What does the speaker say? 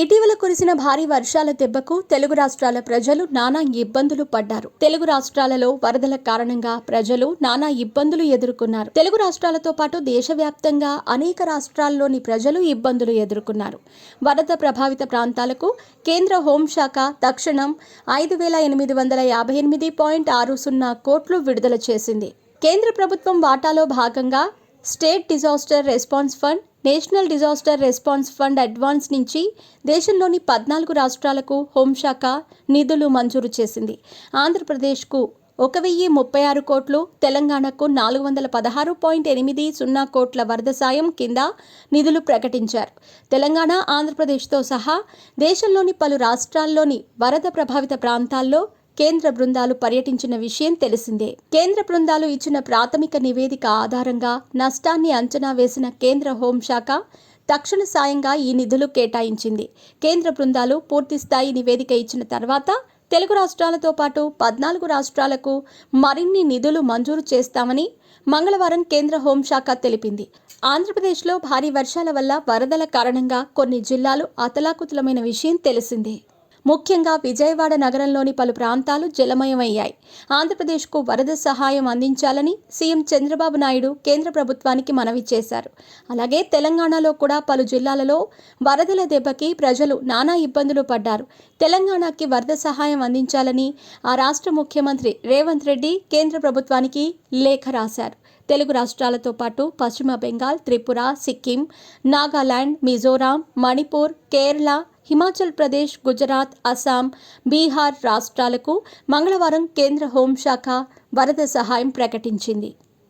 ఇటీవల కురిసిన భారీ వర్షాల దెబ్బకు తెలుగు రాష్ట్రాల ప్రజలు నానా ఇబ్బందులు పడ్డారు. తెలుగు రాష్ట్రాలలో వరదల కారణంగా ప్రజలు నానా ఇబ్బందులు ఎదుర్కొన్నారు. తెలుగు రాష్ట్రాలతో పాటు దేశవ్యాప్తంగా అనేక రాష్ట్రాల్లోని ప్రజలు ఇబ్బందులు ఎదుర్కొన్నారు. వరద ప్రభావిత ప్రాంతాలకు కేంద్ర హోంశాఖ తక్షణం 5,858.60 కోట్లు విడుదల చేసింది. కేంద్ర ప్రభుత్వం వాటాలో భాగంగా state disaster response fund, national disaster response fund advance నుంచి దేశంలోని 14 రాష్ట్రాలకు హోంశాఖ నిధులు మంజూరు చేసింది. ఆంధ్రప్రదేశ్కు 1,036 కోట్లు, తెలంగాణకు 416.80 కోట్ల వరద సాయం కింద నిధులు ప్రకటించారు. తెలంగాణ, ఆంధ్రప్రదేశ్తో సహా దేశంలోని పలు రాష్ట్రాల్లోని వరద ప్రభావిత ప్రాంతాల్లో కేంద్ర బృందాలు పర్యటించిన విషయం తెలిసిందే. కేంద్ర బృందాలు ఇచ్చిన ప్రాథమిక నివేదిక ఆధారంగా నష్టాన్ని అంచనా వేసిన కేంద్ర హోంశాఖ తక్షణ సాయంగా ఈ నిధులు కేటాయించింది. కేంద్ర బృందాలు పూర్తిస్థాయి నివేదిక ఇచ్చిన తర్వాత తెలుగు రాష్ట్రాలతో పాటు 14 రాష్ట్రాలకు మరిన్ని నిధులు మంజూరు చేస్తామని మంగళవారం కేంద్ర హోంశాఖ తెలిపింది. ఆంధ్రప్రదేశ్లో భారీ వర్షాల వల్ల వరదల కారణంగా కొన్ని జిల్లాలు అతలాకుతలమైన విషయం తెలిసిందే. ముఖ్యంగా విజయవాడ నగరంలోని పలు ప్రాంతాలు జలమయమయ్యాయి. ఆంధ్రప్రదేశ్కు వరద సహాయం అందించాలని సీఎం చంద్రబాబు నాయుడు కేంద్ర ప్రభుత్వానికి మనవి చేశారు. అలాగే తెలంగాణలో కూడా పలు జిల్లాలలో వరదల దెబ్బకి ప్రజలు నానా ఇబ్బందులు పడ్డారు. తెలంగాణకి వరద సహాయం అందించాలని ఆ రాష్ట్ర ముఖ్యమంత్రి రేవంత్ రెడ్డి కేంద్ర ప్రభుత్వానికి లేఖ రాశారు. తెలుగు రాష్ట్రాలతో పాటు పశ్చిమ బెంగాల్, త్రిపుర, సిక్కిం, నాగాలాండ్, మిజోరాం, మణిపూర్, కేరళ, హిమాచల్ ప్రదేశ్, గుజరాత్, అస్సాం, బీహార్ రాష్ట్రాలకు మంగళవారం కేంద్ర హోంశాఖ వరద సహాయం ప్రకటించింది.